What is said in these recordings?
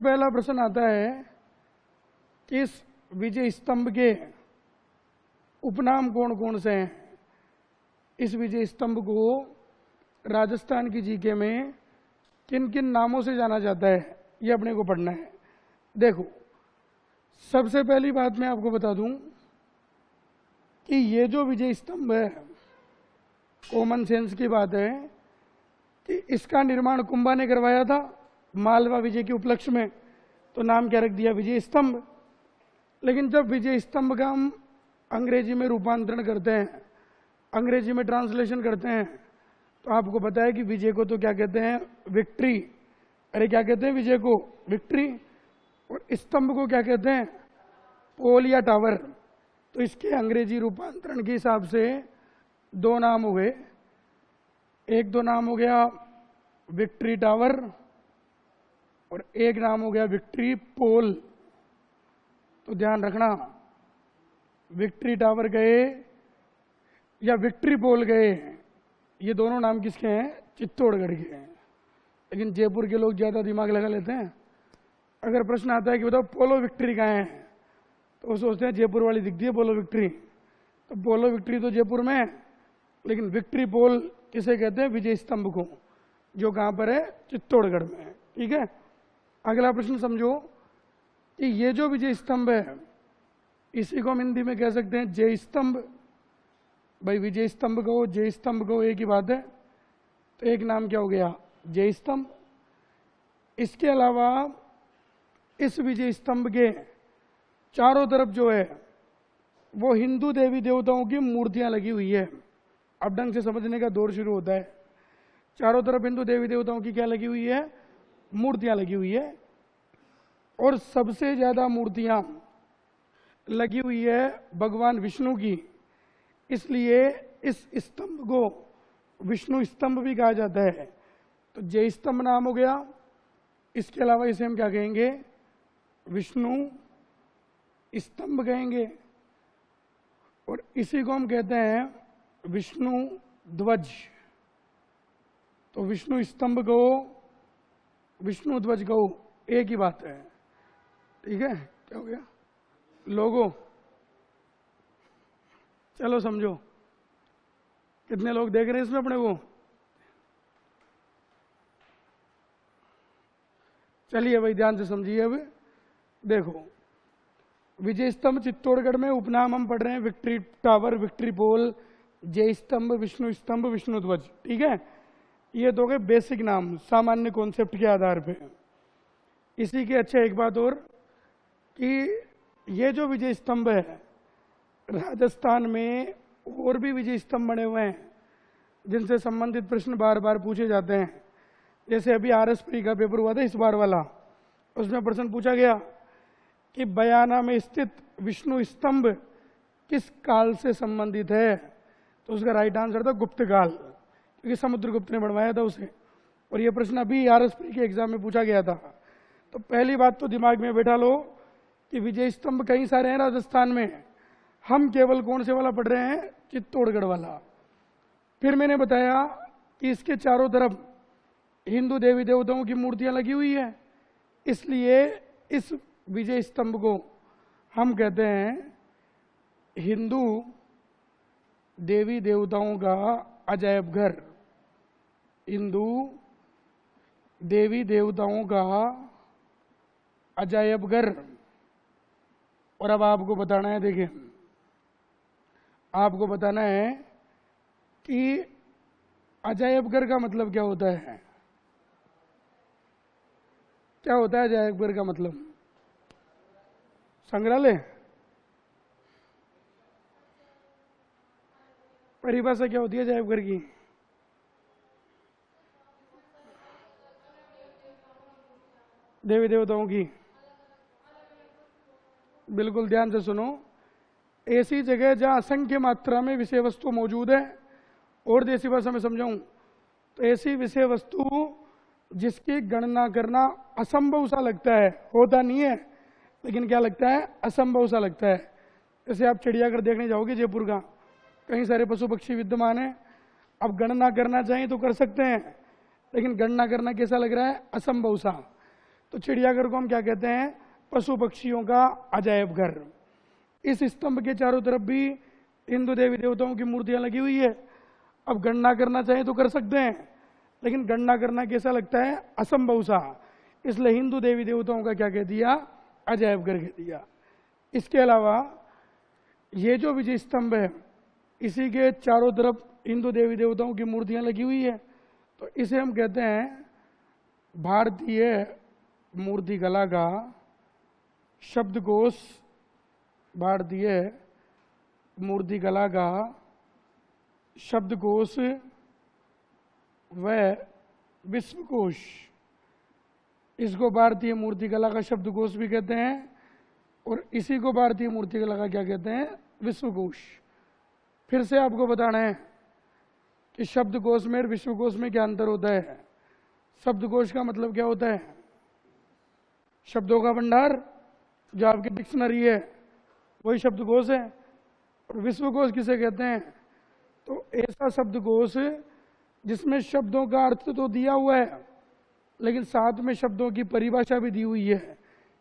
पहला प्रश्न आता है कि इस विजय स्तंभ के उपनाम कौन कौन से हैं। इस विजय स्तंभ को राजस्थान की जीके में किन किन नामों से जाना जाता है, ये अपने को पढ़ना है। देखो, सबसे पहली बात मैं आपको बता दूं कि ये जो विजय स्तंभ है, कॉमन सेंस की बात है कि इसका निर्माण कुंभा ने करवाया था मालवा विजय के उपलक्ष्य में, तो नाम क्या रख दिया, विजय स्तंभ। लेकिन जब विजय स्तंभ का हम अंग्रेजी में रूपांतरण करते हैं, अंग्रेजी में ट्रांसलेशन करते हैं, तो आपको पता है कि विजय को तो क्या कहते हैं, विक्ट्री। अरे क्या कहते हैं विजय को, विक्ट्री। और स्तंभ को क्या कहते हैं, पोल या टावर। तो इसके अंग्रेजी रूपांतरण के हिसाब से दो नाम हो गए। एक तो नाम हो गया विक्ट्री टावर और एक नाम हो गया विक्ट्री पोल। तो ध्यान रखना, विक्ट्री टावर गए या विक्ट्री पोल गए, ये दोनों नाम किसके हैं, चित्तौड़गढ़ के हैं। लेकिन जयपुर के लोग ज्यादा दिमाग लगा लेते हैं। अगर प्रश्न आता है कि बताओ पोलो विक्ट्री कहाँ है, तो वो सोचते हैं जयपुर वाली दिखती है पोलो विक्ट्री। तो पोलो विक्ट्री तो जयपुर में है, लेकिन विक्ट्री पोल किसे कहते हैं, विजय स्तंभ को, जो कहां पर है, चित्तौड़गढ़ में है। ठीक है, अगला प्रश्न समझो कि ये जो विजय स्तंभ है, इसी को हम हिंदी में कह सकते हैं जय स्तंभ। भाई विजय स्तंभ कहो, जय स्तंभ कहो, एक ही बात है। तो एक नाम क्या हो गया, जय स्तंभ। इसके अलावा इस विजय स्तंभ के चारों तरफ जो है वो हिंदू देवी देवताओं की मूर्तियां लगी हुई है। अब ढंग से समझने का दौर शुरू होता है। चारों तरफ हिंदू देवी देवताओं की क्या लगी हुई है, मूर्तियां लगी हुई है। और सबसे ज्यादा मूर्तियां लगी हुई है भगवान विष्णु की, इसलिए इस स्तंभ को विष्णु स्तंभ भी कहा जाता है। तो जय स्तंभ नाम हो गया। इसके अलावा इसे हम क्या कहेंगे, विष्णु स्तंभ कहेंगे। और इसी को हम कहते हैं विष्णु ध्वज। तो विष्णु स्तंभ कहो, विष्णु ध्वज कहो, एक ही बात है। ठीक है, क्या हो गया, लोगो। चलो समझो, कितने लोग देख रहे हैं इसमें अपने को। चलिए भाई ध्यान से समझिए। अब देखो, विजय स्तंभ चित्तौड़गढ़ में उपनाम हम पढ़ रहे हैं विक्ट्री टावर, विक्ट्री पोल, जय स्तंभ, विष्णु स्तंभ, विष्णु ध्वज। ठीक है, ये दो गए बेसिक नाम सामान्य कॉन्सेप्ट के आधार पे। इसी के अच्छा एक बात और कि ये जो विजय स्तंभ है, राजस्थान में और भी विजय स्तंभ बने हुए हैं जिनसे संबंधित प्रश्न बार बार पूछे जाते हैं। जैसे अभी आरएस प्री का पेपर हुआ था इस बार वाला, उसमें प्रश्न पूछा गया कि बयाना में स्थित विष्णु स्तंभ किस काल से संबंधित है। तो उसका राइट आंसर था गुप्त काल, क्योंकि समुद्रगुप्त ने बनवाया था उसे। और यह प्रश्न अभी आरएस प्री के एग्जाम में पूछा गया था। तो पहली बात तो दिमाग में बैठा लो कि विजय स्तंभ कई सारे हैं राजस्थान में, हम केवल कौन से वाला पढ़ रहे हैं, चित्तौड़गढ़ वाला। फिर मैंने बताया कि इसके चारों तरफ हिंदू देवी देवताओं की मूर्तियां लगी हुई है, इसलिए इस विजय स्तंभ को हम कहते हैं हिंदू देवी देवताओं का अजायब घर, हिंदू देवी देवताओं का अजायब घर। और अब आपको बताना है, देखिए आपको बताना है कि अजायब घर का मतलब क्या होता है। क्या होता है अजायब घर का मतलब, संग्रहालय। परिभाषा क्या होती है अजायब घर की, देवी देवताओं की। बिल्कुल ध्यान से सुनो, ऐसी जगह जहां असंख्य मात्रा में विषय वस्तु मौजूद है। और देसी भाषा में समझाऊं तो ऐसी विषय वस्तु जिसकी गणना करना असंभव सा लगता है, होता नहीं है लेकिन क्या लगता है, असंभव सा लगता है। जैसे आप चिड़ियाघर देखने जाओगे जयपुर का, कई सारे पशु पक्षी विद्यमान है। अब गणना करना चाहें तो कर सकते हैं, लेकिन गणना करना कैसा लग रहा है, असंभव सा। तो चिड़ियाघर को हम क्या कहते हैं? पशु पक्षियों का अजायब घर। इस स्तंभ के चारों तरफ भी हिंदू देवी देवताओं की मूर्तियां लगी हुई है। अब गणना करना चाहे तो कर सकते हैं, लेकिन गणना करना कैसा लगता है? असंभव सा। इसलिए हिंदू देवी देवताओं का क्या कह दिया? अजायब घर कह दिया। इसके अलावा ये जो विजय स्तंभ है, इसी के चारों तरफ हिंदू देवी देवताओं की मूर्तियां लगी हुई है, तो इसे हम कहते हैं भारतीय मूर्तिकला का शब्दकोश। भारतीय मूर्तिकला का शब्दकोश व विश्वकोश। इसको भारतीय मूर्तिकला का शब्दकोश भी कहते हैं और इसी को भारतीय मूर्तिकला का क्या कहते हैं? विश्वकोश। फिर से आपको बताना है कि शब्दकोश में और विश्वकोश में क्या अंतर होता है। शब्दकोश का मतलब क्या होता है? शब्दों का भंडार, जो आपकी डिक्शनरी है वही शब्दकोश है। और विश्वकोश किसे कहते हैं? तो ऐसा शब्दकोश जिसमें शब्दों का अर्थ तो दिया हुआ है, लेकिन साथ में शब्दों की परिभाषा भी दी हुई है,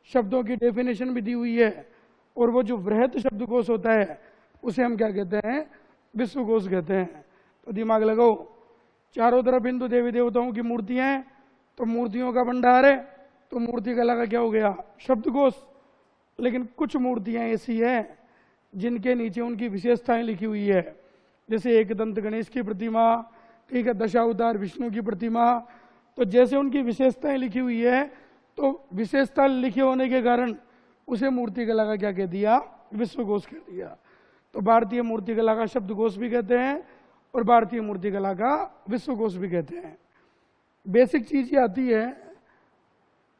शब्दों की डेफिनेशन भी दी हुई है, और वो जो वृहत शब्दकोश होता है उसे हम क्या कहते हैं? विश्वकोश कहते हैं। तो दिमाग लगाओ, चारों तरफ हिंदू देवी देवताओं की मूर्तियां हैं, तो मूर्तियों का भंडार है, तो मूर्तिकला का क्या हो गया? शब्दकोश। लेकिन कुछ मूर्तियां ऐसी है जिनके नीचे उनकी विशेषताएं लिखी हुई है, जैसे एक दंत गणेश की प्रतिमा, ठीक है, दशावतार विष्णु की प्रतिमा। तो जैसे उनकी विशेषताएं लिखी हुई है, तो विशेषता लिखे होने के कारण उसे मूर्तिकला का क्या कह दिया? विश्वकोश कह दिया। तो भारतीय मूर्तिकला का शब्दकोश भी कहते हैं और भारतीय मूर्तिकला का विश्वकोश भी कहते हैं। बेसिक चीज ये आती है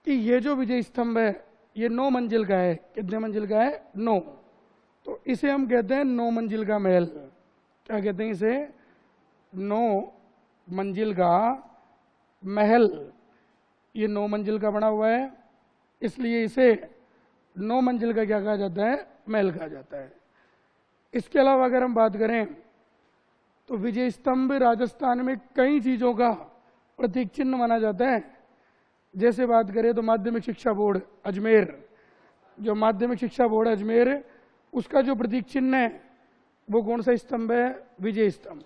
कि ये जो विजय स्तंभ है ये 9 मंजिल का है। कितने मंजिल का है? 9। तो इसे हम कहते हैं 9 मंजिल का महल। क्या कहते हैं इसे? 9 मंजिल का महल। ये 9 मंजिल का बना हुआ है, इसलिए इसे 9 मंजिल का क्या कहा जाता है? महल कहा जाता है। इसके अलावा अगर हम बात करें तो विजय स्तंभ राजस्थान में कई चीजों का प्रतीक चिन्ह माना जाता है। जैसे बात करें तो माध्यमिक शिक्षा बोर्ड अजमेर, जो माध्यमिक शिक्षा बोर्ड अजमेर, उसका जो प्रतीक चिन्ह है वो कौन सा स्तंभ है? विजय स्तंभ।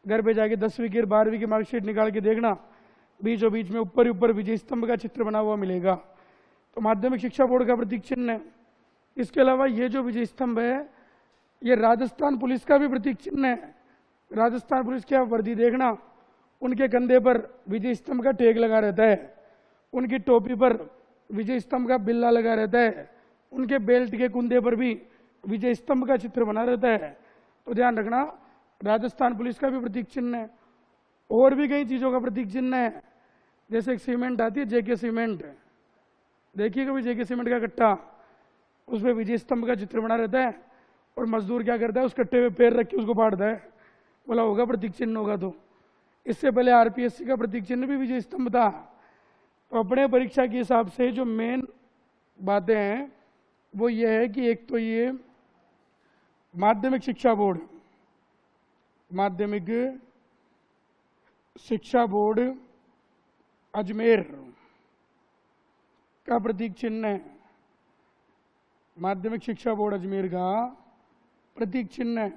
घर पे जाके 10वीं की 12वीं की मार्कशीट निकाल के देखना, बीचों बीच में ऊपर ऊपर विजय स्तंभ का चित्र बना हुआ मिलेगा। तो माध्यमिक शिक्षा बोर्ड का प्रतीक चिन्ह है। इसके अलावा ये जो विजय स्तंभ है ये राजस्थान पुलिस का भी प्रतीक चिन्ह है। राजस्थान पुलिस की आप वर्दी देखना, उनके कंधे पर विजय स्तंभ का टैग लगा रहता है, उनकी टोपी पर विजय स्तंभ का बिल्ला लगा रहता है, उनके बेल्ट के कुंदे पर भी विजय स्तंभ का चित्र बना रहता है। तो ध्यान रखना, राजस्थान पुलिस का भी प्रतीक चिन्ह है। और भी कई चीजों का प्रतीक चिन्ह है, जैसे एक सीमेंट आती है जेके सीमेंट, देखिए कभी जेके सीमेंट का कट्टा, उसमें विजय स्तंभ का चित्र बना रहता है और मजदूर क्या करता है? उस कट्टे पे पैर रख के उसको फाड़ता है। बोला होगा प्रतीक चिन्ह होगा। तो इससे पहले आरपीएससी का प्रतीक चिन्ह भी विजय स्तंभ था। तो अपने परीक्षा के हिसाब से जो मेन बातें हैं वो ये है कि एक तो ये माध्यमिक शिक्षा बोर्ड, माध्यमिक शिक्षा बोर्ड अजमेर का प्रतीक चिन्ह है। माध्यमिक शिक्षा बोर्ड अजमेर का प्रतीक चिन्ह है।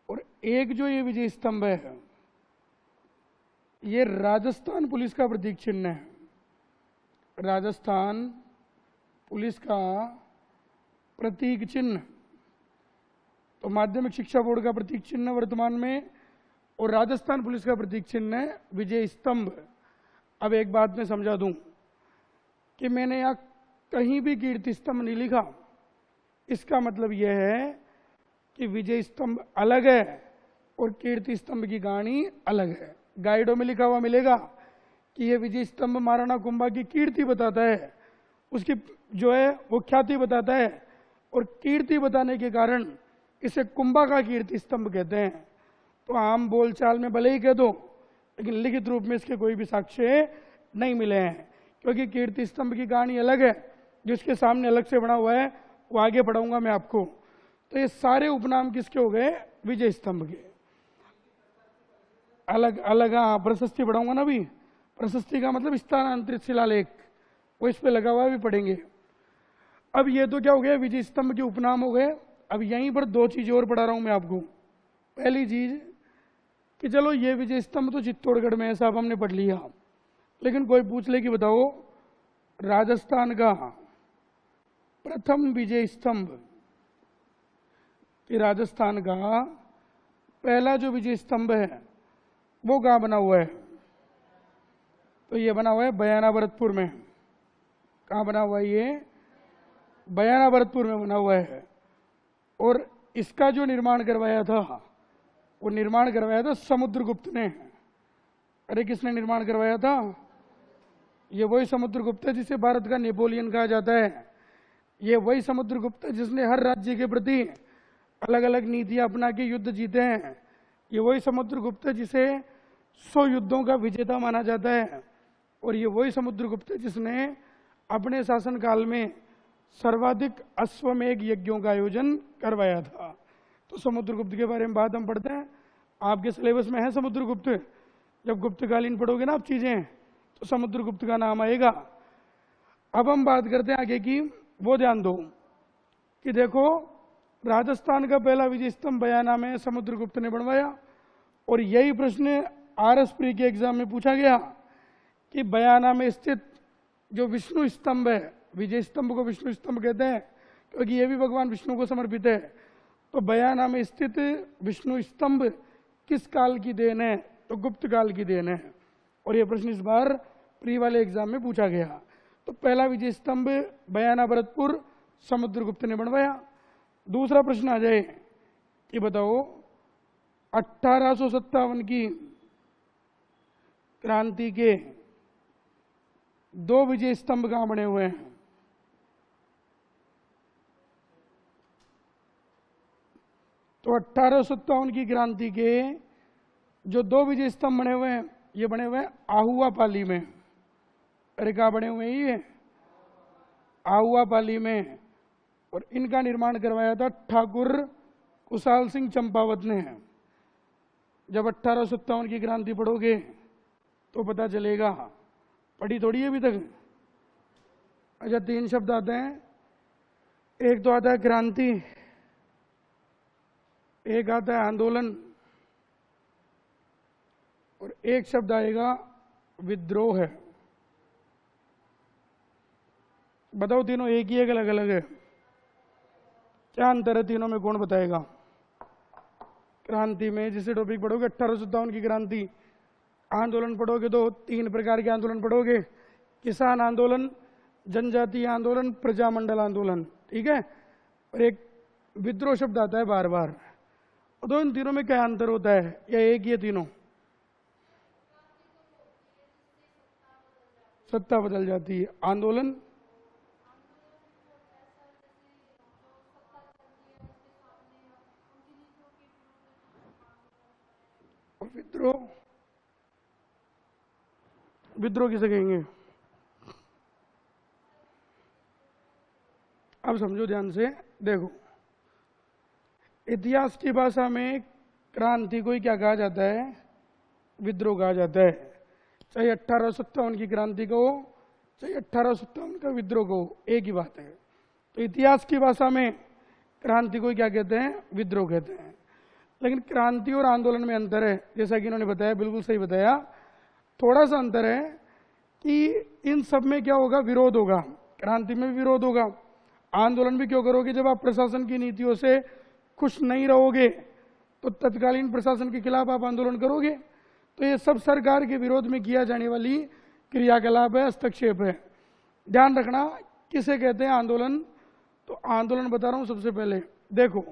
और एक जो ये विजय स्तंभ है ये राजस्थान पुलिस का प्रतीक चिन्ह है। राजस्थान पुलिस का प्रतीक चिन्ह। तो माध्यमिक शिक्षा बोर्ड का प्रतीक चिन्ह वर्तमान में और राजस्थान पुलिस का प्रतीक चिन्ह है विजय स्तंभ। अब एक बात मैं समझा दूं कि मैंने यहां कहीं भी कीर्ति स्तंभ नहीं लिखा। इसका मतलब यह है कि विजय स्तंभ अलग है और कीर्ति स्तंभ की कहानी अलग है। गाइडों में लिखा हुआ मिलेगा कि यह विजय स्तंभ महाराणा कुंभा की कीर्ति बताता है, उसकी जो है वो ख्याति बताता है, और कीर्ति बताने के कारण इसे कुंभा का कीर्ति स्तंभ कहते हैं। तो आम बोलचाल में भले ही कह दो, लेकिन लिखित रूप में इसके कोई भी साक्ष्य नहीं मिले हैं, क्योंकि कीर्ति स्तंभ की कहानी अलग है, जिसके सामने अलग से बना हुआ है वो आगे पढ़ाऊंगा मैं आपको। तो ये सारे उपनाम किसके हो गए? विजय स्तंभ के। अलग अलग, हाँ, प्रशस्ति पढ़ाऊंगा ना। भी प्रशस्ति का मतलब स्थानांतरित शिलालेख, वो इस पे लगा हुआ भी पढ़ेंगे। अब ये तो क्या हो गया, विजय स्तंभ के उपनाम हो गए। अब यहीं पर दो चीजें और पढ़ा रहा हूं मैं आपको। पहली चीज कि चलो ये विजय स्तंभ तो चित्तौड़गढ़ में है, साहब हमने पढ़ लिया, लेकिन कोई पूछ ले कि बताओ राजस्थान का प्रथम विजय स्तंभ, कि राजस्थान का पहला जो विजय स्तंभ है वो कहाँ बना हुआ है? तो ये बना हुआ है बयाना भरतपुर में। कहाँ बना हुआ है ये? बयाना भरतपुर में बना हुआ है। और इसका जो निर्माण करवाया था, वो निर्माण करवाया था समुद्रगुप्त ने। अरे किसने निर्माण करवाया था? ये वही समुद्रगुप्त है जिसे भारत का नेपोलियन कहा जाता है। ये वही समुद्रगुप्त है जिसने हर राज्य के प्रति अलग अलग नीतियां अपना के युद्ध जीते हैं। ये वही समुद्रगुप्त है जिसे 100 युद्धों का विजेता माना जाता है। और ये वही समुद्रगुप्त है जिसने अपने शासनकाल में सर्वाधिक अश्वमेध यज्ञों का आयोजन करवाया था। तो समुद्रगुप्त के बारे में बात हम पढ़ते हैं, आपके सिलेबस में है समुद्रगुप्त। जब गुप्तकालीन पढ़ोगे ना आप चीजें, तो समुद्रगुप्त का नाम आएगा। अब हम बात करते हैं आगे की। वो ध्यान दो कि देखो राजस्थान का पहला विजय स्तंभ बयाना में समुद्रगुप्त ने बनवाया। और यही प्रश्न RS प्री के एग्जाम में पूछा गया कि बयाना में स्थित जो विष्णु स्तंभ है, विजय स्तंभ को विष्णु स्तंभ कहते हैं क्योंकि ये भी भगवान विष्णु को समर्पित है। तो बयाना में स्थित विष्णु स्तंभ किस काल की देन है? तो गुप्त काल की देन है। और ये प्रश्न इस बार प्री वाले एग्जाम में पूछा गया। तो पहला विजय स्तंभ बयाना भरतपुर समुद्रगुप्त ने बनवाया। दूसरा प्रश्न आ जाए कि बताओ 1857 की क्रांति के 2 विजय स्तंभ कहां बने हुए हैं? तो 1857 की क्रांति के जो 2 विजय स्तंभ बने हुए हैं, ये बने हुए हैं आहुआ पाली में। अरे कहाँ बने हुए हैं ये? आहुआ पाली में। और इनका निर्माण करवाया था ठाकुर कुशाल सिंह चंपावत ने। जब 1857 की क्रांति पढ़ोगे तो पता चलेगा, पढ़ी थोड़ी है अभी तक। अच्छा 3 शब्द आते हैं, एक तो आता है क्रांति, एक आता है आंदोलन, और एक शब्द आएगा विद्रोह है। बताओ तीनों एक ही है कि अलग अलग है? क्या अंतर है तीनों में, कौन बताएगा? क्रांति में जिसे टॉपिक पढ़ोगे 1857 की क्रांति, आंदोलन पढ़ोगे तो 3 प्रकार के आंदोलन पढ़ोगे, किसान आंदोलन, जनजातीय आंदोलन, प्रजामंडल आंदोलन, ठीक है। और एक विद्रोह शब्द आता है बार बार। तो इन तीनों में क्या अंतर होता है या एक ही है तीनों? सत्ता बदल जाती है। आंदोलन और विद्रोह, विद्रोह किसे कहेंगे? अब समझो ध्यान से, देखो इतिहास की भाषा में क्रांति को ही क्या कहा जाता है? विद्रोह कहा जाता है। चाहे 1857 की क्रांति को हो, चाहे 1857 का विद्रोह को हो, एक ही बात है। तो इतिहास की भाषा में क्रांति को ही क्या कहते हैं? विद्रोह कहते हैं। लेकिन क्रांति और आंदोलन में अंतर है, जैसा कि इन्होंने बताया, बिल्कुल सही बताया। थोड़ा सा अंतर है कि इन सब में क्या होगा? विरोध होगा। क्रांति में भी विरोध होगा। आंदोलन भी क्यों करोगे? जब आप प्रशासन की नीतियों से खुश नहीं रहोगे तो तत्कालीन प्रशासन के खिलाफ आप आंदोलन करोगे। तो ये सब सरकार के विरोध में किया जाने वाली क्रियाकलाप है, हस्तक्षेप है। ध्यान रखना किसे कहते हैं आंदोलन। तो आंदोलन बता रहा हूं सबसे पहले। देखो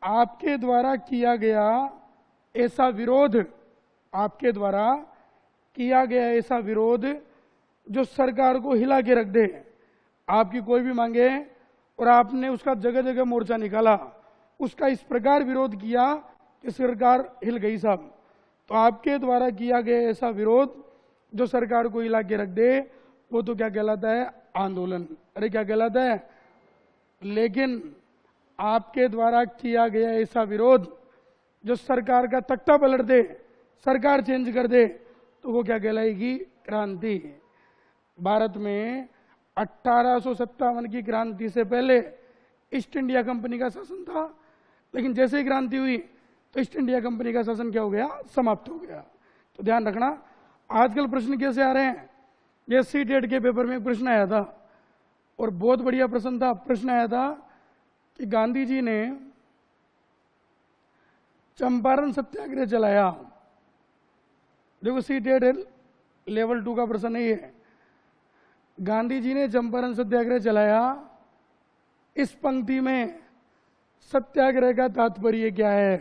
आपके द्वारा किया गया ऐसा विरोध, आपके द्वारा किया गया ऐसा विरोध जो सरकार को हिला के रख दे। आपकी कोई भी मांगे और आपने उसका जगह जगह मोर्चा निकाला, उसका इस प्रकार विरोध किया कि सरकार हिल गई साहब। तो आपके द्वारा किया गया ऐसा विरोध जो सरकार को हिला के रख दे, वो तो क्या कहलाता है? आंदोलन। अरे क्या कहलाता है? लेकिन आपके द्वारा किया गया ऐसा विरोध जो सरकार का तख्ता पलट दे, सरकार चेंज कर दे, तो वो क्या कहलाएगी? क्रांति। भारत में 1857 की क्रांति से पहले ईस्ट इंडिया कंपनी का शासन था, लेकिन जैसे ही क्रांति हुई तो ईस्ट इंडिया कंपनी का शासन क्या हो गया, समाप्त हो गया। तो ध्यान रखना, आजकल प्रश्न कैसे आ रहे हैं, ये सीटेट के पेपर में एक प्रश्न आया था और बहुत बढ़िया प्रश्न था। प्रश्न आया था कि गांधी जी ने चंपारण सत्याग्रह चलाया। देखो सीटेट लेवल 2 का प्रश्न है ये। गांधी जी ने चंपारण सत्याग्रह चलाया, इस पंक्ति में सत्याग्रह का तात्पर्य क्या है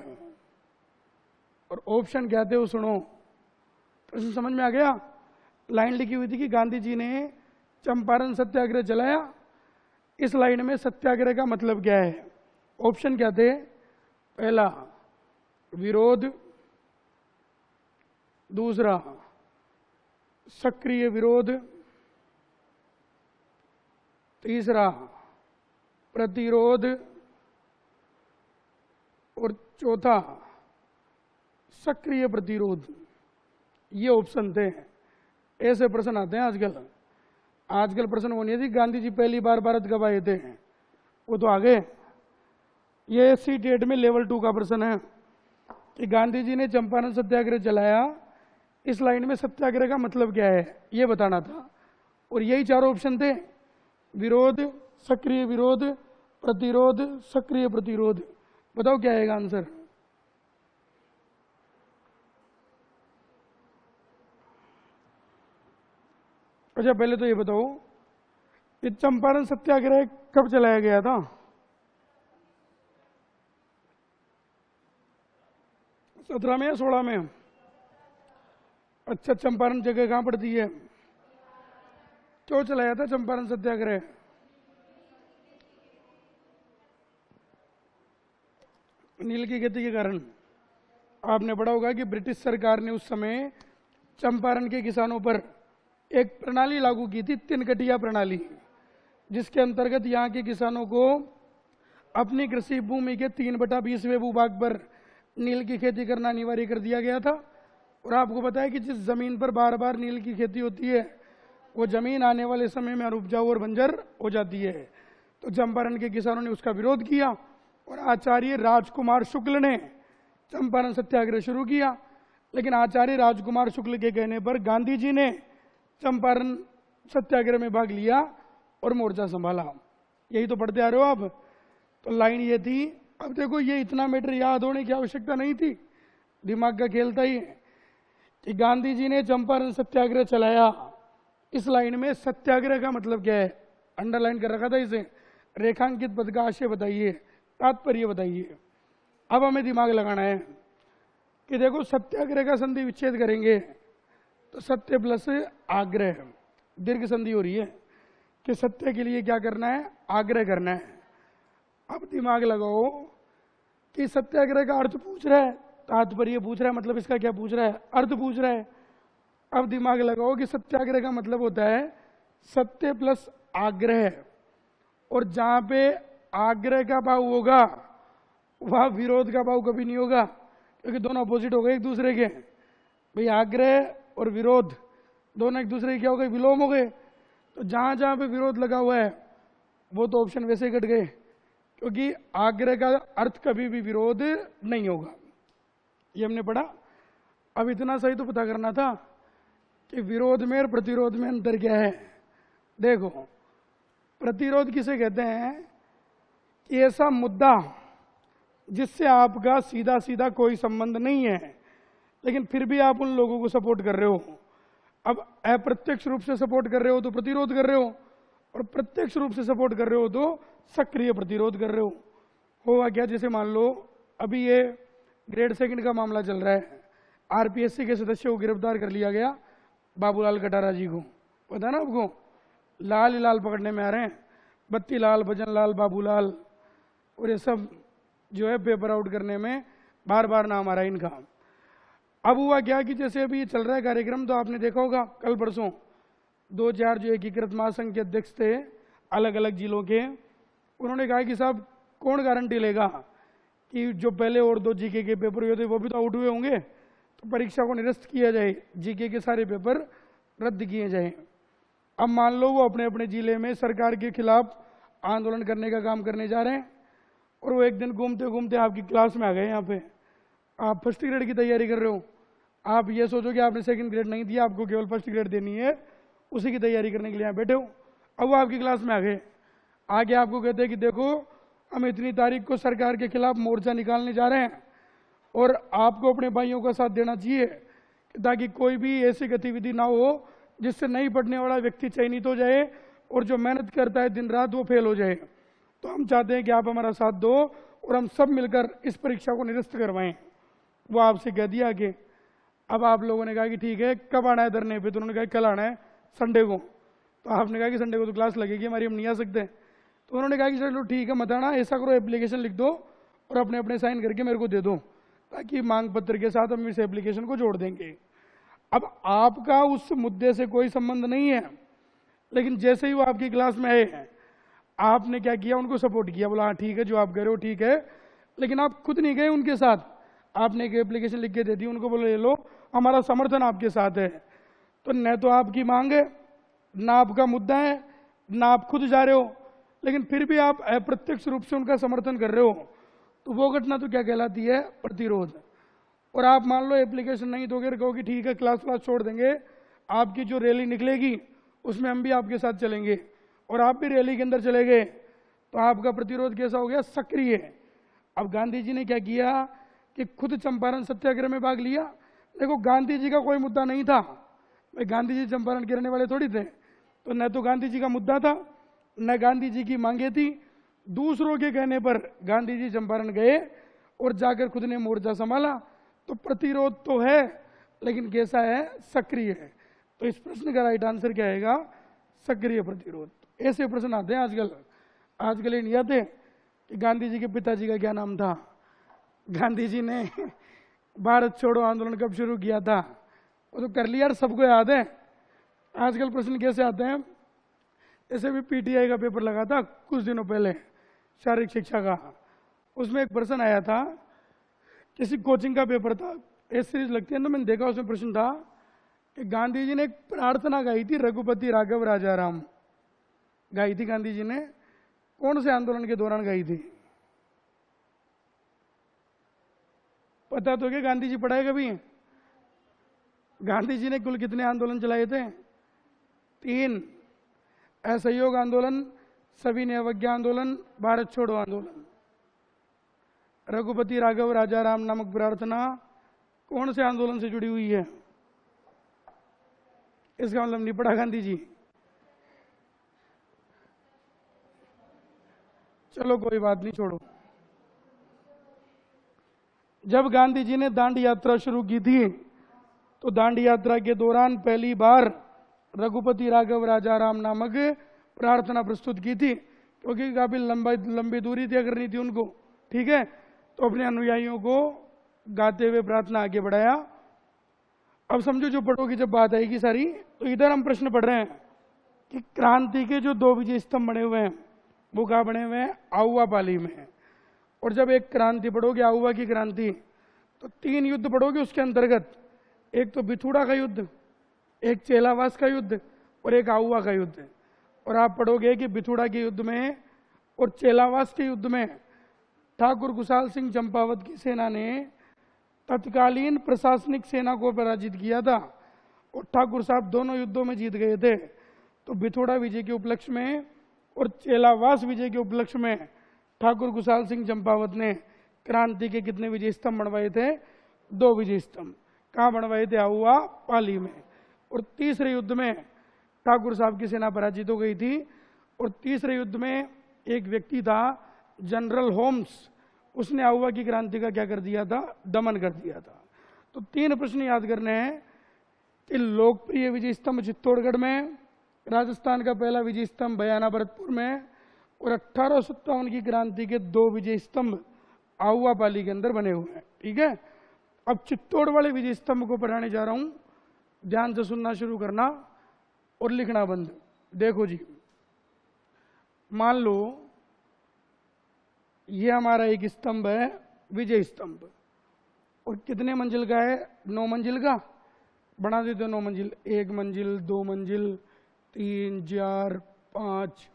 और ऑप्शन क्या थे वो सुनो। प्रश्न समझ में आ गया? लाइन लिखी हुई थी कि गांधी जी ने चंपारण सत्याग्रह चलाया, इस लाइन में सत्याग्रह का मतलब क्या है। ऑप्शन क्या थे? पहला विरोध, दूसरा सक्रिय विरोध, तीसरा प्रतिरोध और चौथा सक्रिय प्रतिरोध। ये ऑप्शन थे। ऐसे प्रश्न आते हैं आजकल प्रश्न वो नहीं थी गांधी जी पहली बार भारत कब आए थे, वो तो आ गए। ये सीटेट में लेवल 2 का प्रश्न है कि गांधी जी ने चंपारण सत्याग्रह चलाया, इस लाइन में सत्याग्रह का मतलब क्या है ये बताना था। और यही चारों ऑप्शन थे, विरोध, सक्रिय विरोध, प्रतिरोध, सक्रिय प्रतिरोध। बताओ क्या आएगा आंसर। अच्छा पहले तो ये बताओ कि चंपारण सत्याग्रह कब चलाया गया था? 17 में या 16 में? अच्छा, चंपारण जगह कहां पड़ती है? क्यों चलाया था चंपारण सत्याग्रह? नील की खेती के कारण। आपने पढ़ा होगा कि ब्रिटिश सरकार ने उस समय चंपारण के किसानों पर एक प्रणाली लागू की थी, 3 कटिया प्रणाली, जिसके अंतर्गत यहाँ के किसानों को अपनी कृषि भूमि के 3/20वें भूभाग पर नील की खेती करना अनिवार्य कर दिया गया था। और आपको पता है कि जिस जमीन पर बार बार नील की खेती होती है वो जमीन आने वाले समय में अनउपजाऊ और बंजर हो जाती है। तो चंपारण के किसानों ने उसका विरोध किया और आचार्य राजकुमार शुक्ल ने चंपारण सत्याग्रह शुरू किया। लेकिन आचार्य राजकुमार शुक्ल के कहने पर गांधी जी ने चंपारण सत्याग्रह में भाग लिया और मोर्चा संभाला। यही तो पढ़ते आ रहे हो आप। तो लाइन ये थी। अब देखो ये इतना मैटर याद होने की आवश्यकता नहीं थी, दिमाग का खेल था ये कि गांधी जी ने चंपारण सत्याग्रह चलाया, इस लाइन में सत्याग्रह का मतलब क्या है, अंडरलाइन कर रखा था इसे। रेखांकित पद का आशय बताइए, तात्पर्य बताइए। अब हमें दिमाग लगाना है कि देखो सत्याग्रह का संधि विच्छेद करेंगे तो सत्य प्लस आग्रह, दीर्घ संधि हो रही है कि सत्य के लिए क्या करना है, आग्रह करना है। अब दिमाग लगाओ कि सत्याग्रह का अर्थ पूछ रहा है, तात्पर्य पूछ रहा है, मतलब इसका क्या पूछ रहा है, अर्थ पूछ रहा है। अब दिमाग लगाओ कि सत्याग्रह का मतलब होता है सत्य प्लस आग्रह, और जहां पे आग्रह का भाव होगा वहां विरोध का भाव कभी नहीं होगा, क्योंकि दोनों अपोजिट हो गए एक दूसरे के। भाई आग्रह और विरोध दोनों एक दूसरे के क्या हो गए, विलोम हो गए। तो जहां जहां पे विरोध लगा हुआ है वो तो ऑप्शन वैसे ही कट गए, क्योंकि आग्रह का अर्थ कभी भी विरोध नहीं होगा। ये हमने पढ़ा। अब इतना सही तो पता करना था कि विरोध में और प्रतिरोध में अंतर क्या है। देखो प्रतिरोध किसे कहते हैं कि ऐसा मुद्दा जिससे आपका सीधा सीधा कोई संबंध नहीं है लेकिन फिर भी आप उन लोगों को सपोर्ट कर रहे हो। अब अप्रत्यक्ष रूप से सपोर्ट कर रहे हो तो प्रतिरोध कर रहे हो, और प्रत्यक्ष रूप से सपोर्ट कर रहे हो तो सक्रिय प्रतिरोध कर रहे हो। होगा क्या, जैसे मान लो अभी ये ग्रेड 2 का मामला चल रहा है, आरपीएससी के सदस्य को गिरफ्तार कर लिया गया, बाबूलाल कटारा जी को, पता ना आपको, लाल ही लाल पकड़ने में आ रहे हैं, बत्ती लाल, भजन लाल, बाबूलाल, और ये सब जो है पेपर आउट करने में बार बार नाम आ रहा है इनका। अब हुआ क्या कि जैसे अभी चल रहा है कार्यक्रम, तो आपने देखा होगा कल परसों 2-4 जो एकीकृत महासंघ के अध्यक्ष थे अलग अलग जिलों के, उन्होंने कहा कि साहब कौन गारंटी लेगा कि जो पहले और 2 जीके के पेपर हुए थे वो भी तो आउट हुए होंगे, तो परीक्षा को निरस्त किया जाए, जीके के सारे पेपर रद्द किए जाए। अब मान लो वो अपने अपने जिले में सरकार के खिलाफ आंदोलन करने का काम करने जा रहे हैं, और वो एक दिन घूमते घूमते आपकी क्लास में आ गए। यहाँ पे आप फर्स्ट ग्रेड की तैयारी कर रहे हो, आप ये सोचो कि आपने सेकंड ग्रेड नहीं दिया, आपको केवल फर्स्ट ग्रेड देनी है, उसी की तैयारी करने के लिए यहाँ बैठे हो। अब वो आपकी क्लास में आ गए, आगे आपको कहते हैं कि देखो हम इतनी तारीख को सरकार के खिलाफ मोर्चा निकालने जा रहे हैं, और आपको अपने भाइयों का साथ देना चाहिए ताकि कोई भी ऐसी गतिविधि ना हो जिससे नहीं पढ़ने वाला व्यक्ति चयनित हो जाए और जो मेहनत करता है दिन रात वो फेल हो जाए। तो हम चाहते हैं कि आप हमारा साथ दो और हम सब मिलकर इस परीक्षा को निरस्त करवाएं। वो आपसे कह दिया कि अब आप लोगों ने कहा कि ठीक है, कब आना है धरने पे? तो उन्होंने कहा कल आना है, संडे को। तो आपने कहा कि संडे को तो क्लास लगेगी हमारी, हम नहीं आ सकते। तो उन्होंने कहा कि चलो ठीक है, मत आना, ऐसा करो एप्लीकेशन लिख दो और अपने अपने साइन करके मेरे को दे दो, ताकि मांग पत्र के साथ हम इस एप्लीकेशन को जोड़ देंगे। अब आपका उस मुद्दे से कोई संबंध नहीं है, लेकिन जैसे ही वो आपकी क्लास में आए हैं, आपने क्या किया? उनको सपोर्ट किया, बोला हाँ ठीक है, जो आप कह रहे हो ठीक है। लेकिन आप खुद नहीं गए उनके साथ, आपने एक एप्लीकेशन लिख के दे दी उनको, बोले ले लो, हमारा समर्थन आपके साथ है। तो न तो आपकी मांग है, ना आपका मुद्दा है, ना आप खुद जा रहे हो, लेकिन फिर भी आप अप्रत्यक्ष रूप से उनका समर्थन कर रहे हो। तो वो घटना तो क्या कहलाती है? प्रतिरोध। और आप मान लो एप्लीकेशन नहीं दोगे, कहोगे ठीक है क्लास छोड़ देंगे, आपकी जो रैली निकलेगी उसमें हम भी आपके साथ चलेंगे, और आप भी रैली के अंदर चले गए, तो आपका प्रतिरोध कैसा हो गया? सक्रिय। अब गांधी जी ने क्या किया कि खुद चंपारण सत्याग्रह में भाग लिया। देखो गांधी जी का कोई मुद्दा नहीं था, भाई गांधी जी चंपारण के रहने वाले थोड़ी थे, तो न तो गांधी जी का मुद्दा था, न गांधी जी की मांगे थी। दूसरों के कहने पर गांधी जी चंपारण गए और जाकर खुद ने मोर्चा संभाला। तो प्रतिरोध तो है, लेकिन कैसा है? सक्रिय है। तो इस प्रश्न का राइट आंसर क्या आएगा? सक्रिय प्रतिरोध। ऐसे प्रश्न आते हैं आजकल ये नहीं आते कि गांधी जी के पिताजी का क्या नाम था, गांधी जी ने भारत छोड़ो आंदोलन कब शुरू किया था, वो तो कर लिया यार, सबको याद है। आजकल प्रश्न कैसे आते हैं? जैसे भी पीटीआई का पेपर लगा था कुछ दिनों पहले, शारीरिक शिक्षा का, उसमें एक प्रश्न आया था, किसी कोचिंग का पेपर था, एस सीरीज लगती है, तो मैंने देखा उसमें प्रश्न था कि गांधी जी ने एक प्रार्थना गाई थी, रघुपति राघव राजा राम गाई थी गांधी जी ने, कौन से आंदोलन के दौरान गाई थी? पता तो क्या गांधी जी पढ़ाए कभी? गांधी जी ने कुल कितने आंदोलन चलाए थे? 3। असहयोग आंदोलन, सविनय अवज्ञा आंदोलन, भारत छोड़ो आंदोलन। रघुपति राघव राजा राम नामक प्रार्थना कौन से आंदोलन से जुड़ी हुई है? इसका मतलब नहीं पढ़ा गांधी जी। चलो कोई बात नहीं, छोड़ो। जब गांधी जी ने दांडी यात्रा शुरू की थी, तो दांडी यात्रा के दौरान पहली बार रघुपति राघव राजा राम नामक प्रार्थना प्रस्तुत की थी, क्योंकि काफी लंबी दूरी तय करनी थी उनको, ठीक है। तो अपने अनुयायियों को गाते हुए प्रार्थना आगे बढ़ाया। अब समझो जो पढ़ोगी जब बात आएगी सारी, तो इधर हम प्रश्न पढ़ रहे हैं कि क्रांति के जो 2 विजय स्तंभ बने हुए हैं वो कहाँ बने हुए हैं? आउवा पाली में। और जब एक क्रांति पढ़ोगे आउवा की क्रांति, तो 3 युद्ध पढ़ोगे उसके अंतर्गत, एक तो बिथुड़ा का युद्ध, एक चेलावास का युद्ध और एक आउवा का युद्ध। और आप पढ़ोगे कि बिथुड़ा के युद्ध में और चेलावास के युद्ध में ठाकुर कुशाल सिंह चंपावत की सेना ने तत्कालीन प्रशासनिक सेना को पराजित किया था, और ठाकुर साहब दोनों युद्धों में जीत गए थे। तो बिथुड़ा विजय के उपलक्ष्य में और चेलावास विजय के उपलक्ष्य में ठाकुर कुशाल सिंह चंपावत ने क्रांति के कितने विजय स्तंभ बनवाए थे? 2 विजय स्तंभ। कहाँ बनवाए थे? आउवा पाली में। और तीसरे युद्ध में ठाकुर साहब की सेना पराजित हो गई थी, और तीसरे युद्ध में एक व्यक्ति था जनरल होम्स, उसने आउवा की क्रांति का क्या कर दिया था? दमन कर दिया था। तो 3 प्रश्न याद करने हैं कि लोकप्रिय विजय स्तंभ चित्तौड़गढ़ में, राजस्थान का पहला विजय स्तंभ बयाना भरतपुर में, और 1857 की क्रांति के 2 विजय स्तंभ आउवा पाली के अंदर बने हुए हैं, ठीक है। अब चित्तौड़ वाले विजय स्तंभ को पढ़ाने जा रहा हूं, ध्यान से सुनना शुरू करना और लिखना बंद। देखो जी, मान लो ये हमारा एक स्तंभ है विजय स्तंभ, और कितने मंजिल का है? 9 मंजिल का। बना देते 9 मंजिल, 1 मंजिल, 2 मंजिल, 3 4 5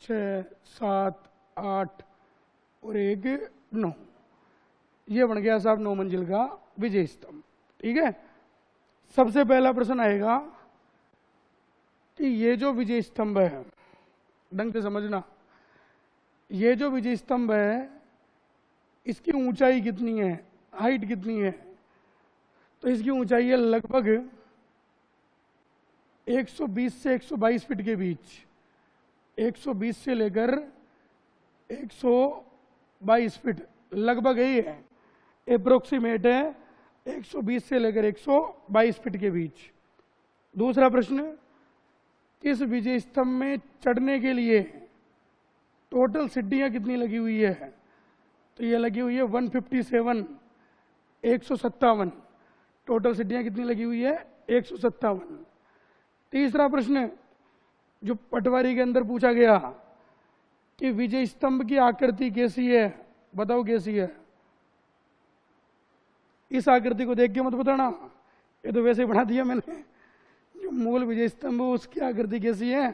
6 7 8 और 1 9। ये बन गया साहब 9 मंजिल का विजय स्तंभ। ठीक है, सबसे पहला प्रश्न आएगा कि ये जो विजय स्तंभ है, ढंग से समझना, ये जो विजय स्तंभ है इसकी ऊंचाई कितनी है, हाइट कितनी है? तो इसकी ऊंचाई है लगभग 120 से 122 फीट के बीच। 120 से लेकर 122 फीट लगभग यही है, अप्रोक्सीमेट है 120 से लेकर 122 फीट के बीच। दूसरा प्रश्न, इस विजय स्तंभ में चढ़ने के लिए टोटल सीढ़ियां कितनी लगी हुई है? तो ये लगी हुई है 157, 157। टोटल सीढ़ियां कितनी लगी हुई है? 157। तीसरा प्रश्न जो पटवारी के अंदर पूछा गया कि विजय स्तंभ की आकृति कैसी है, बताओ कैसी है? इस आकृति को देख के मत बताना, ये तो वैसे ही बना दिया मैंने। जो मूल विजय स्तंभ उसकी आकृति कैसी है?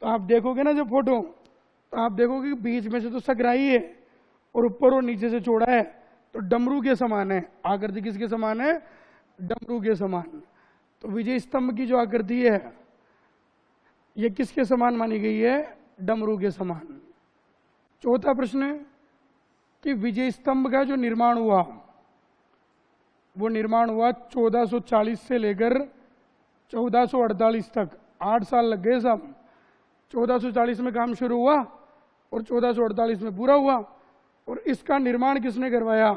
तो आप देखोगे ना जो फोटो, तो आप देखोगे कि बीच में से तो सकराई है और ऊपर और नीचे से चौड़ा है, तो डमरू के समान है। आकृति किसके समान है? डमरू के समान। तो विजय स्तंभ की जो आकृति है ये किसके समान मानी गई है? डमरू के समान। चौथा प्रश्न कि विजय स्तंभ का जो निर्माण हुआ वो निर्माण हुआ 1440 से लेकर 1448 तक, 8 साल लग गए साहब। 1440 में काम शुरू हुआ और 1448 में पूरा हुआ। और इसका निर्माण किसने करवाया?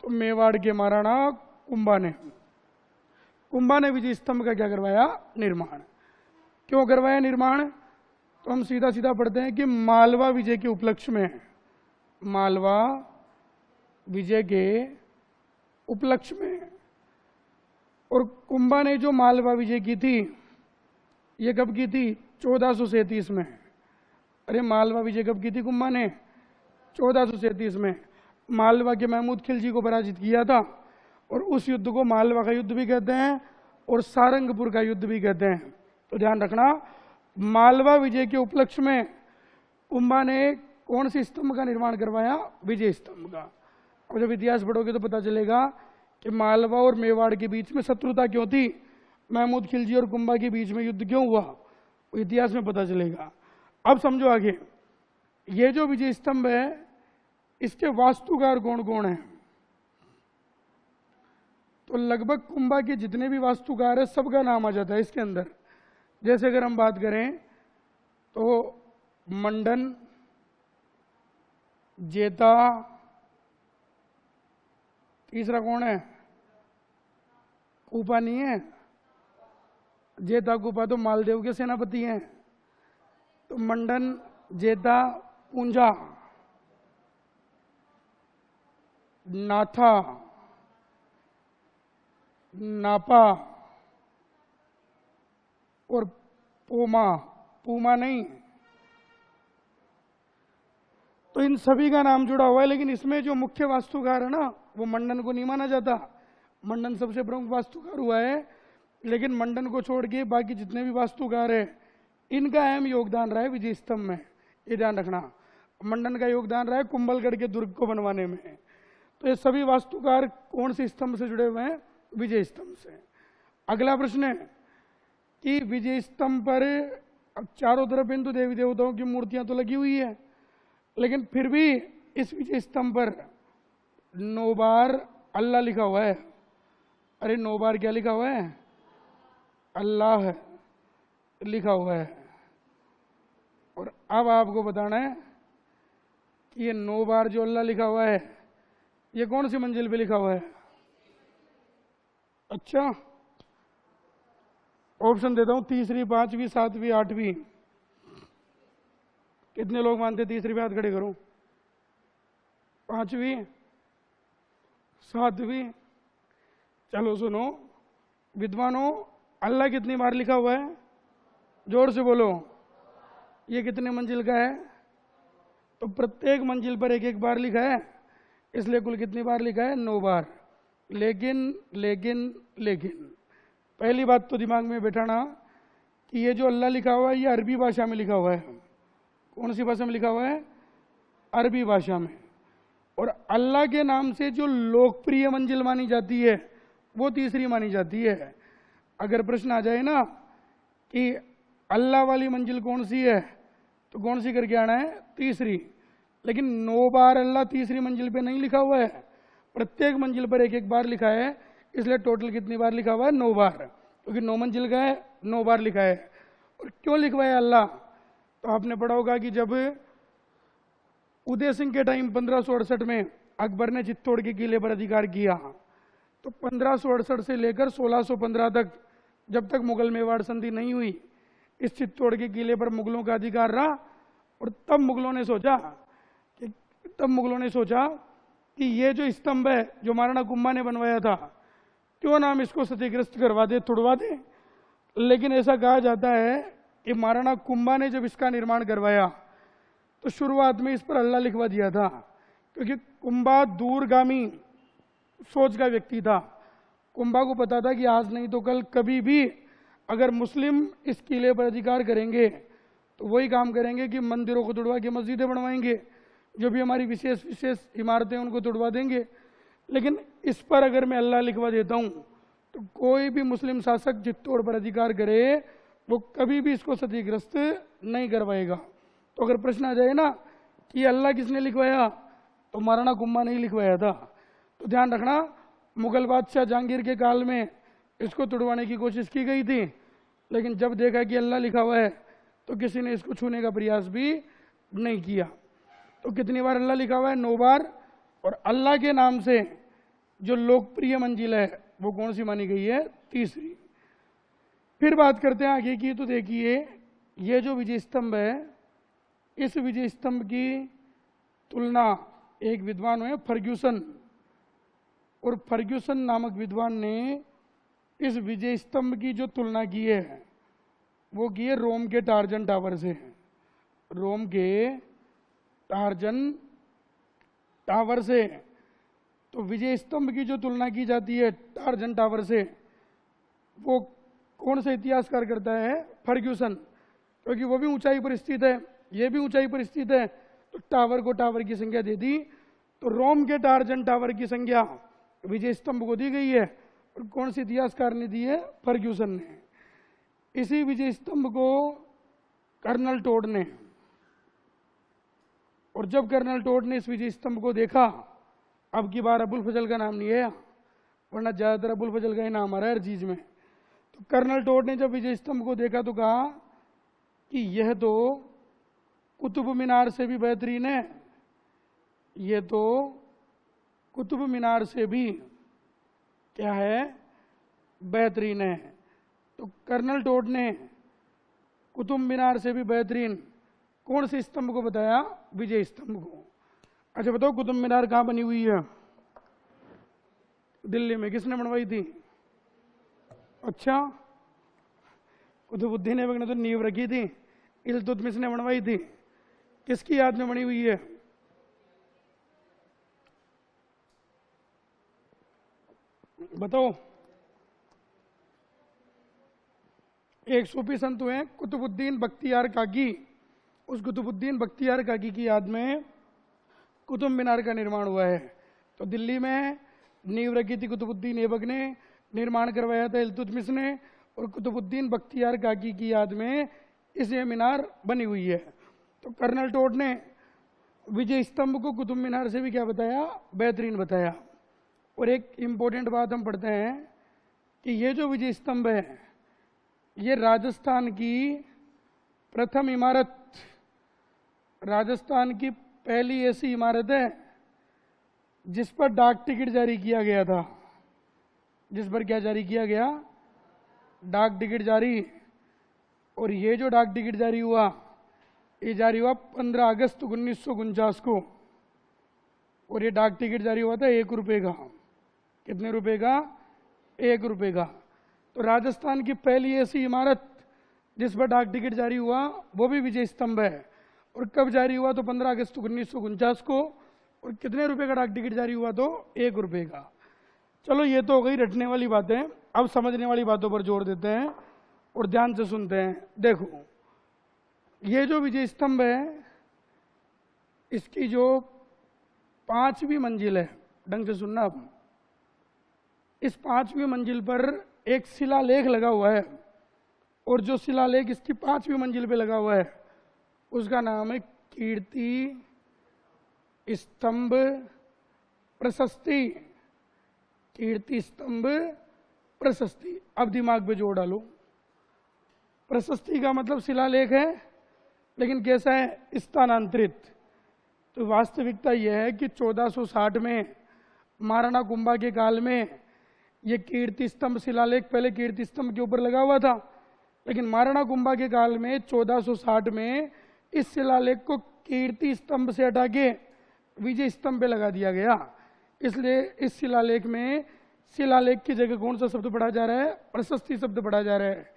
तो मेवाड़ के महाराणा कुंभा ने। कुंभा ने विजय स्तंभ का क्या करवाया? निर्माण। क्यों करवाया निर्माण? तो हम सीधा सीधा पढ़ते हैं कि मालवा विजय के उपलक्ष्य में, मालवा विजय के उपलक्ष्य में। और कुंभा ने जो मालवा विजय की थी ये कब की थी? 1437 में। अरे मालवा विजय कब की थी कुंभा ने? 1437 में। मालवा के महमूद खिलजी को पराजित किया था और उस युद्ध को मालवा का युद्ध भी कहते हैं और सारंगपुर का युद्ध भी कहते हैं। तो ध्यान रखना, मालवा विजय के उपलक्ष्य में कुंभा ने कौन सी स्तंभ का निर्माण करवाया? विजय स्तंभ का। और जब इतिहास पढ़ोगे तो पता चलेगा कि मालवा और मेवाड़ के बीच में शत्रुता क्यों थी, महमूद खिलजी और कुंभा के बीच में युद्ध क्यों हुआ, वो इतिहास में पता चलेगा। अब समझो आगे, ये जो विजय स्तंभ है इसके वास्तुकार कौन कौन है? तो लगभग कुंभा के जितने भी वास्तुकार है सबका नाम आ जाता है इसके अंदर। जैसे अगर हम बात करें तो मंडन, जेता, तीसरा कौन है? कूपा नहीं है, जेता कूपा तो मालदेव के सेनापति हैं। तो मंडन, जेता, पूंजा, नाथा, नापा और पोमा, पूमा नहीं। तो इन सभी का नाम जुड़ा हुआ है, लेकिन इसमें जो मुख्य वास्तुकार है ना वो मंडन को नहीं माना जाता। मंडन सबसे प्रमुख वास्तुकार हुआ है, लेकिन मंडन को छोड़ के बाकी जितने भी वास्तुकार है इनका अहम योगदान रहा है विजय स्तंभ में। ये ध्यान रखना, मंडन का योगदान रहा है कुंभलगढ़ के दुर्ग को बनवाने में। तो ये सभी वास्तुकार कौन से स्तंभ से जुड़े हुए हैं? विजय स्तंभ से। अगला प्रश्न है कि विजय स्तंभ पर अब चारों तरफ हिंदू देवी देवताओं की मूर्तियां तो लगी हुई है, लेकिन फिर भी इस विजय स्तंभ पर 9 बार अल्लाह लिखा हुआ है। अरे 9 बार क्या लिखा हुआ है? अल्लाह लिखा हुआ है। और अब आपको बताना है कि ये 9 बार जो अल्लाह लिखा हुआ है ये कौन सी मंजिल पे लिखा हुआ है? अच्छा, ऑप्शन देता हूं, तीसरी, 5वीं, 7वीं, 8वीं। कितने लोग मानते तीसरी पे? हाथ खड़े करो। 5वीं, 7वीं। चलो सुनो विद्वानों, अल्लाह कितनी बार लिखा हुआ है? जोर से बोलो। ये कितने मंजिल का है? तो प्रत्येक मंजिल पर एक एक बार लिखा है, इसलिए कुल कितनी बार लिखा है? 9 बार। लेकिन लेकिन लेकिन पहली बात तो दिमाग में बैठाना कि ये जो अल्लाह लिखा हुआ है ये अरबी भाषा में लिखा हुआ है। कौन सी भाषा में लिखा हुआ है? अरबी भाषा में। और अल्लाह के नाम से जो लोकप्रिय मंजिल मानी जाती है वो तीसरी मानी जाती है। अगर प्रश्न आ जाए ना कि अल्लाह वाली मंजिल कौन सी है, तो कौन सी करके आना है? तीसरी। लेकिन 9 बार अल्लाह तीसरी मंजिल पे नहीं लिखा हुआ है, प्रत्येक मंजिल पर एक एक बार लिखा है। इसलिए टोटल कितनी बार लिखा हुआ है? 9 बार, क्योंकि 9 मंजिल का है, 9 बार लिखा है। और क्यों लिखवाया अल्लाह? तो आपने पढ़ा होगा कि जब उदय सिंह के टाइम 1568 में अकबर ने चित्तौड़ के किले पर अधिकार किया, तो 1568 से लेकर 1615 तक, जब तक मुगल मेवाड़ संधि नहीं हुई, इस चित्तौड़ के किले पर मुगलों का अधिकार रहा। और तब मुगलों ने सोचा कि ये जो स्तंभ है जो महाराणा कुंभा ने बनवाया था, क्यों ना हम इसको क्षतिग्रस्त करवा दे, तोड़वा दे। लेकिन ऐसा कहा जाता है कि महाराणा कुंभा ने जब इसका निर्माण करवाया तो शुरुआत में इस पर अल्लाह लिखवा दिया था, क्योंकि कुंभा दूरगामी सोच का व्यक्ति था। कुंभा को पता था कि आज नहीं तो कल कभी भी अगर मुस्लिम इस किले पर अधिकार करेंगे तो वही काम करेंगे कि मंदिरों को तोड़वा के मस्जिदें बनवाएंगे, जो भी हमारी विशेष इमारतें उनको तोड़वा देंगे। लेकिन इस पर अगर मैं अल्लाह लिखवा देता हूं तो कोई भी मुस्लिम शासक चित्तौड़ पर अधिकार करे वो कभी भी इसको क्षतिग्रस्त नहीं करवाएगा। तो अगर प्रश्न आ जाए ना कि अल्लाह किसने लिखवाया, तो महाराणा कुंभा ने ही लिखवाया था। तो ध्यान रखना, मुगल बादशाह जहांगीर के काल में इसको तोड़वाने की कोशिश की गई थी, लेकिन जब देखा कि अल्लाह लिखा हुआ है तो किसी ने इसको छूने का प्रयास भी नहीं किया। तो कितनी बार अल्लाह लिखा हुआ है? 9 बार। और अल्लाह के नाम से जो लोकप्रिय मंजिल है वो कौन सी मानी गई है? तीसरी। फिर बात करते हैं आगे की। तो देखिए, ये जो विजय स्तंभ है, इस विजय स्तंभ की तुलना एक विद्वान हुए फर्ग्यूसन, और फर्ग्यूसन नामक विद्वान ने इस विजय स्तंभ की जो तुलना की है वो की है रोम के टार्जन टावर से। रोम के टार्जन टावर से। तो विजय स्तंभ की जो तुलना की जाती है टार्जन टावर से, वो कौन सा इतिहासकार करता है? फर्ग्यूसन, क्योंकि वो भी ऊंचाई पर स्थित है, ये भी ऊंचाई पर स्थित है, तो टावर को टावर की संख्या दे दी। तो रोम के टार्जन टावर की संख्या विजय स्तंभ को दी गई है, और कौन से इतिहासकार ने दी है? फर्ग्यूसन ने। इसी विजय स्तंभ को कर्नल टोड ने, और जब कर्नल टोड ने इस विजय स्तंभ को देखा, अब की बार अबुल फजल का नाम नहीं है, वरना ज्यादातर अबुल फजल का ही नाम आ रहा है हर चीज में। तो कर्नल टोड ने जब विजय स्तंभ को देखा तो कहा कि यह तो कुतुब मीनार से भी बेहतरीन है, यह तो कुतुब मीनार से भी क्या है? बेहतरीन है। तो कर्नल टोड ने कुतुब मीनार से भी बेहतरीन कौन से स्तंभ को बताया? विजय स्तंभ को। अच्छा बताओ, कुतुब मीनार कहाँ बनी हुई है? दिल्ली में। किसने बनवाई थी? अच्छा, कुतुबुद्दीन ऐबक ने तो नींव रखी थी, इल्तुतमिश ने बनवाई थी। किसकी याद में बनी हुई है? बताओ। एक सूफी संत हुए कुतुबुद्दीन बख्तियार काकी, उस कुतुबुद्दीन बख्तियार काकी की याद में कुतुब मीनार का निर्माण हुआ है। तो दिल्ली में नींव रखी थी कुतुबुद्दीन ऐबक ने, निर्माण करवाया था इल्तुतमिश ने, और कुतुबुद्दीन बख्तियार काकी की याद में इस ये मीनार बनी हुई है। तो कर्नल टोड ने विजय स्तंभ को कुतुब मीनार से भी क्या बताया? बेहतरीन बताया। और एक इम्पोर्टेंट बात हम पढ़ते हैं कि ये जो विजय स्तंभ है ये राजस्थान की प्रथम इमारत, राजस्थान की पहली ऐसी इमारत है जिस पर डाक टिकट जारी किया गया था। जिस पर क्या जारी किया गया? डाक टिकट जारी। और ये जो डाक टिकट जारी हुआ, ये जारी हुआ 15 अगस्त 1949 को, और ये डाक टिकट जारी हुआ था 1 रुपये का। कितने रुपए का? 1 रुपये का। तो राजस्थान की पहली ऐसी इमारत जिस पर डाक टिकट जारी हुआ वो भी विजय स्तंभ है। और कब जारी हुआ? तो 15 अगस्त 1949 को। और कितने रुपए का डाक टिकट जारी हुआ? तो 1 रुपये का। चलो ये तो हो गई रटने वाली बातें, अब समझने वाली बातों पर जोर देते हैं। और ध्यान से सुनते हैं। देखो, ये जो विजय स्तंभ है, इसकी जो 5वीं मंजिल है, ढंग से सुनना अब, इस 5वीं मंजिल पर एक शिलालेख लगा हुआ है, और जो शिलालेख इसकी 5वीं मंजिल पे लगा हुआ है उसका नाम है कीर्ति स्तंभ प्रशस्ति। कीर्ति स्तंभ प्रशस्ति। अब दिमाग पे जोड़ डालो, प्रशस्ति का मतलब शिलालेख है, लेकिन कैसा है? स्थानांतरित। तो वास्तविकता यह है कि 1460 में महाराणा कुंभा के काल में यह कीर्ति स्तंभ शिलालेख पहले कीर्ति स्तंभ के ऊपर लगा हुआ था, लेकिन महाराणा कुंभा के काल में 1460 में इस शिलालेख को कीर्ति स्तंभ से हटा के विजय स्तंभ पे लगा दिया गया। इसलिए इस शिलालेख में शिलालेख की जगह कौन सा शब्द पढ़ा जा रहा है? प्रशस्ति शब्द पढ़ा जा रहा है।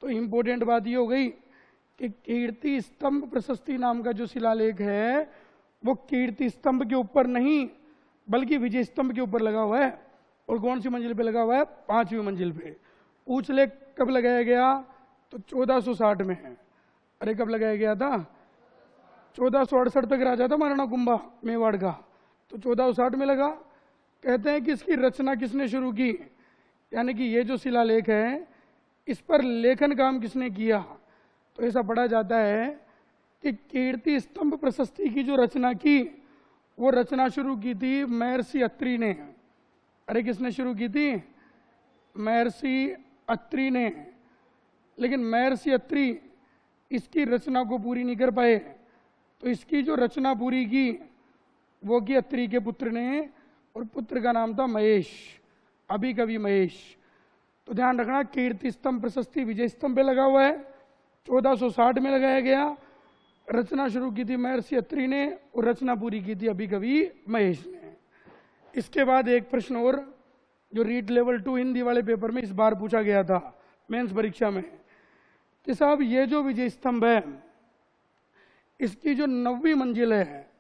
तो इंपॉर्टेंट बात ये हो गई कि कीर्ति स्तंभ प्रशस्ति नाम का जो शिलालेख है वो कीर्ति स्तंभ के ऊपर नहीं बल्कि विजय स्तंभ के ऊपर लगा हुआ है। और कौन सी मंजिल पे लगा हुआ है? 5वीं मंजिल पे। पूछ ले कब लगाया गया? तो 1460 में है। अरे कब लगाया गया था? 1468 तक राजा था महाराणा कुंभा मेवाड़ का, तो 1460 में लगा। कहते हैं कि इसकी रचना किसने शुरू की, यानी कि ये जो शिलालेख है इस पर लेखन काम किसने किया? तो ऐसा पढ़ा जाता है कि कीर्ति स्तंभ प्रशस्ति की जो रचना की वो रचना शुरू की थी महर्षि अत्रि ने। अरे किसने शुरू की थी? महर्षि अत्रि ने। लेकिन महर्षि अत्रि इसकी रचना को पूरी नहीं कर पाए, तो इसकी जो रचना पूरी की वो की अत्रि के पुत्र ने, और पुत्र का नाम था महेश, अभी कवि महेश। तो ध्यान रखना, कीर्ति स्तंभ प्रशस्ति विजय स्तंभ पे लगा हुआ है, 1460 में लगाया गया। रचना शुरू की थी महर्षि अत्रि ने और रचना पूरी की थी अभी कवि महेश ने। इसके बाद एक प्रश्न और जो रीड लेवल 2 हिंदी वाले पेपर में इस बार पूछा गया था मेंस परीक्षा में, कि साहब ये जो विजय स्तंभ है इसकी जो 9वीं मंजिल है,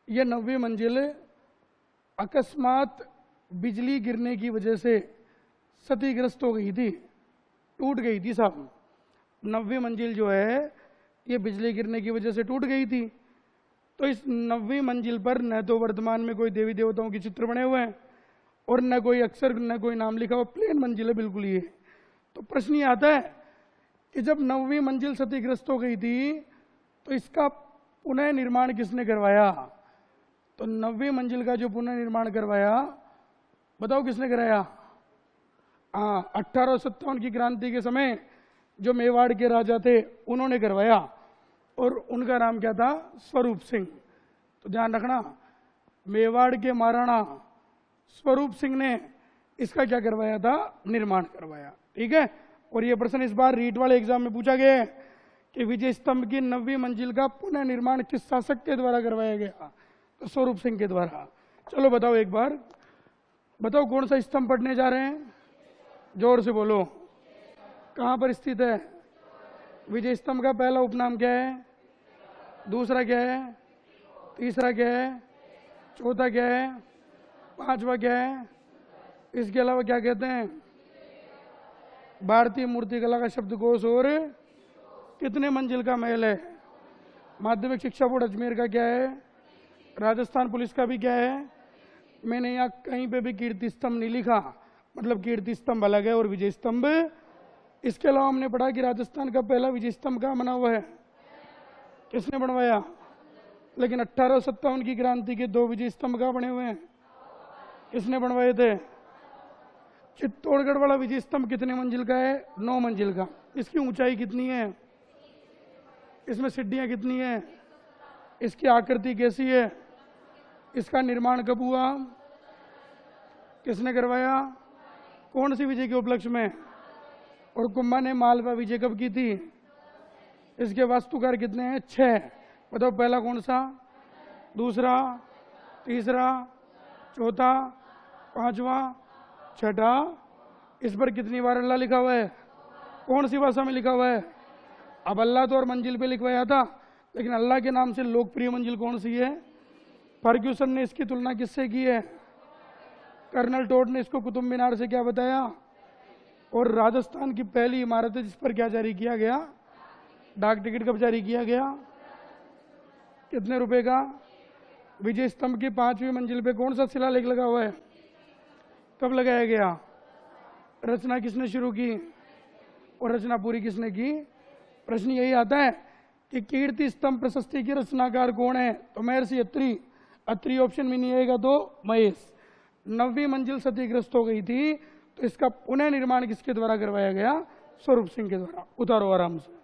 ये 9वीं मंजिल अकस्मात बिजली गिरने की वजह से क्षतिग्रस्त हो गई थी, टूट गई थी साहब। 9वीं मंजिल जो है ये बिजली गिरने की वजह से टूट गई थी। तो इस 9वीं मंजिल पर न तो वर्तमान में कोई देवी देवताओं के चित्र बने हुए हैं और न कोई अक्षर न कोई नाम लिखा हुआ, प्लेन मंजिल है बिल्कुल ये। तो प्रश्न ये आता है कि जब 9वीं मंजिल क्षतिग्रस्त हो गई थी तो इसका पुनः निर्माण किसने करवाया? तो 9वीं मंजिल का जो पुनः निर्माण करवाया, बताओ किसने कराया? 1857 की क्रांति के समय जो मेवाड़ के राजा थे उन्होंने करवाया, और उनका नाम क्या था? स्वरूप सिंह। तो ध्यान रखना, मेवाड़ के महाराणा स्वरूप सिंह ने इसका क्या करवाया था? निर्माण करवाया। ठीक है। और ये प्रश्न इस बार रीट वाले एग्जाम में पूछा गया है कि विजय स्तंभ की 9वीं मंजिल का पुनः निर्माण किस शासक के द्वारा करवाया गया? तो स्वरूप सिंह के द्वारा। चलो बताओ, एक बार बताओ कौन सा स्तंभ पढ़ने जा रहे हैं? जोर से बोलो। कहां पर स्थित है? विजय स्तंभ का पहला उपनाम क्या है? दूसरा क्या है? तीसरा क्या है? चौथा क्या है? 5वां क्या है? इसके अलावा क्या कहते हैं? भारतीय मूर्तिकला का शब्दकोश। और कितने मंजिल का महल है? माध्यमिक शिक्षा बोर्ड अजमेर का क्या है? राजस्थान पुलिस का भी क्या है? मैंने यहाँ कहीं पे भी कीर्ति स्तंभ नहीं लिखा, मतलब कीर्ति स्तंभ अलग है और विजय स्तंभ। इसके अलावा हमने पढ़ा कि राजस्थान का पहला विजय स्तंभ कहाँ बना हुआ है? किसने बनवाया? लेकिन 1857 की क्रांति के 2 विजय स्तंभ कहाँ बने हुए हैं? किसने बनवाए थे? चित्तौड़गढ़ वाला विजय स्तंभ कितने मंजिल का है? 9 मंजिल का। इसकी ऊंचाई कितनी है? इसमें सीढ़ियां कितनी है? इसकी आकृति कैसी है? इसका निर्माण कब हुआ? किसने करवाया? कौन सी विजय के उपलक्ष्य में? और कुंभा ने मालवा विजय कब की थी? इसके वास्तुकार कितने हैं? 6। बताओ पहला कौन सा? दूसरा, तीसरा, चौथा, 5वां, 6ठा। इस पर कितनी बार अल्लाह लिखा हुआ है? कौन सी भाषा में लिखा हुआ है? अब अल्लाह तो और मंजिल पे लिखवाया था, लेकिन अल्लाह के नाम से लोकप्रिय मंजिल कौन सी है? फर्ग्यूसन ने इसकी तुलना किससे की है? कर्नल टोड ने इसको कुतुब मीनार से क्या बताया? और राजस्थान की पहली इमारत है जिस पर क्या जारी किया गया? डाक टिकट कब जारी किया गया? कितने रुपए का? विजय स्तंभ की 5वीं मंजिल पे कौन सा शिलालेख लगा हुआ है? कब लगाया गया? रचना किसने शुरू की और रचना पूरी किसने की? प्रश्न यही आता है कि कीर्ति स्तंभ प्रशस्ति के रचनाकार कौन है? तो महर्षि अत्रि। अत्रि ऑप्शन में नहीं आएगा तो महेश। 9वीं मंजिल क्षतिग्रस्त हो गई थी तो इसका पुनः निर्माण किसके द्वारा करवाया गया? स्वरूप सिंह के द्वारा। उतारो आराम से।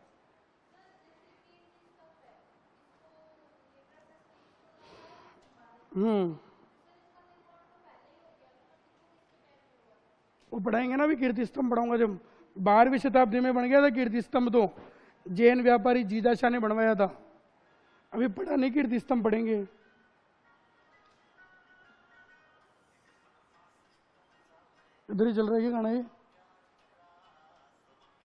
वो पढ़ाएंगे ना, भी कीर्ति स्तंभ पढ़ाऊंगा जब। 12वीं शताब्दी में बन गया था कीर्ति स्तंभ, तो जैन व्यापारी जीजाशाह ने बनवाया था। अभी पढ़ा नहीं, कीर्ति स्तंभ पढ़ेंगे। इधर ही चल रहा है गाना ये।